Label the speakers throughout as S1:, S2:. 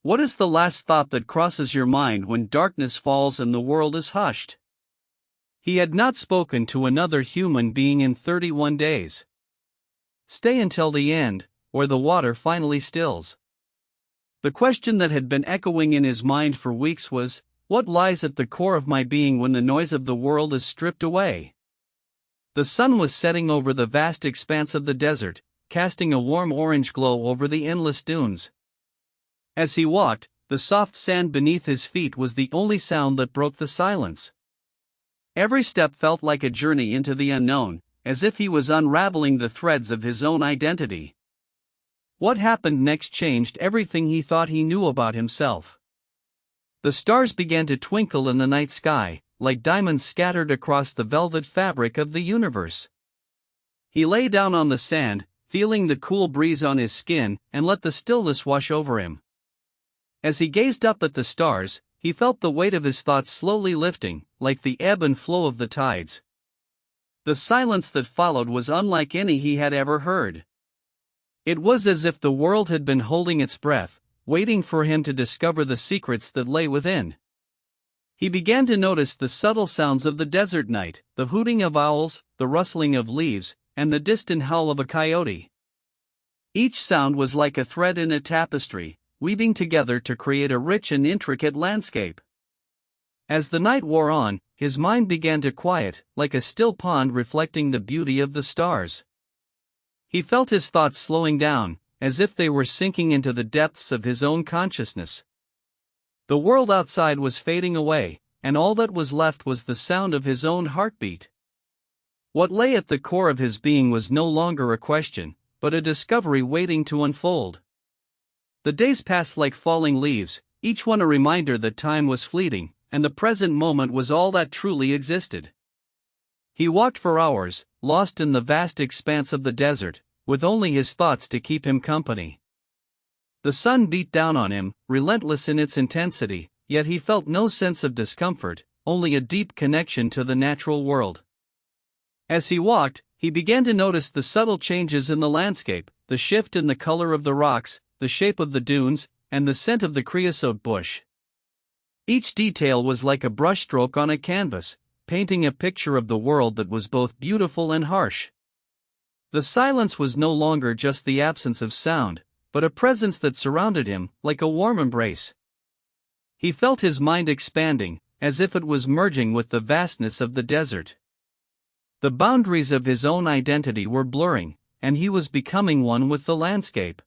S1: What is the last thought that crosses your mind when darkness falls and the world is hushed? He had not spoken to another human being in 31 days. Stay until the end, or the water finally stills. The question that had been echoing in his mind for weeks was, what lies at the core of my being when the noise of the world is stripped away? The sun was setting over the vast expanse of the desert, casting a warm orange glow over the endless dunes. As he walked, the soft sand beneath his feet was the only sound that broke the silence. Every step felt like a journey into the unknown, as if he was unraveling the threads of his own identity. What happened next changed everything he thought he knew about himself. The stars began to twinkle in the night sky, like diamonds scattered across the velvet fabric of the universe. He lay down on the sand, feeling the cool breeze on his skin, and let the stillness wash over him. As he gazed up at the stars, he felt the weight of his thoughts slowly lifting, like the ebb and flow of the tides. The silence that followed was unlike any he had ever heard. It was as if the world had been holding its breath, waiting for him to discover the secrets that lay within. He began to notice the subtle sounds of the desert night, the hooting of owls, the rustling of leaves, and the distant howl of a coyote. Each sound was like a thread in a tapestry, weaving together to create a rich and intricate landscape. As the night wore on, his mind began to quiet, like a still pond reflecting the beauty of the stars. He felt his thoughts slowing down, as if they were sinking into the depths of his own consciousness. The world outside was fading away, and all that was left was the sound of his own heartbeat. What lay at the core of his being was no longer a question, but a discovery waiting to unfold. The days passed like falling leaves, each one a reminder that time was fleeting, and the present moment was all that truly existed. He walked for hours, lost in the vast expanse of the desert, with only his thoughts to keep him company. The sun beat down on him, relentless in its intensity, yet he felt no sense of discomfort, only a deep connection to the natural world. As he walked, he began to notice the subtle changes in the landscape, the shift in the color of the rocks, the shape of the dunes, and the scent of the creosote bush. Each detail was like a brushstroke on a canvas, painting a picture of the world that was both beautiful and harsh. The silence was no longer just the absence of sound, but a presence that surrounded him, like a warm embrace. He felt his mind expanding, as if it was merging with the vastness of the desert. The boundaries of his own identity were blurring, and he was becoming one with the landscape.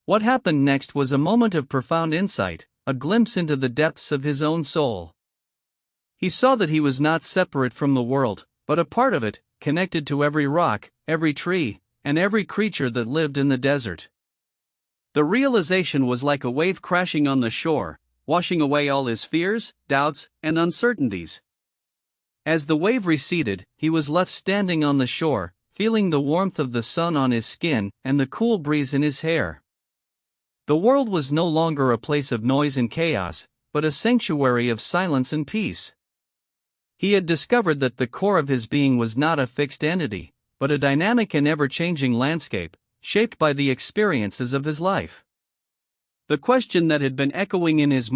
S1: What happened next was a moment of profound insight, a glimpse into the depths of his own soul. He saw that he was not separate from the world, but a part of it, connected to every rock, every tree, and every creature that lived in the desert. The realization was like a wave crashing on the shore, washing away all his fears, doubts, and uncertainties. As the wave receded, he was left standing on the shore, feeling the warmth of the sun on his skin and the cool breeze in his hair. The world was no longer a place of noise and chaos, but a sanctuary of silence and peace. He had discovered that the core of his being was not a fixed entity, but a dynamic and ever-changing landscape, shaped by the experiences of his life. The question that had been echoing in his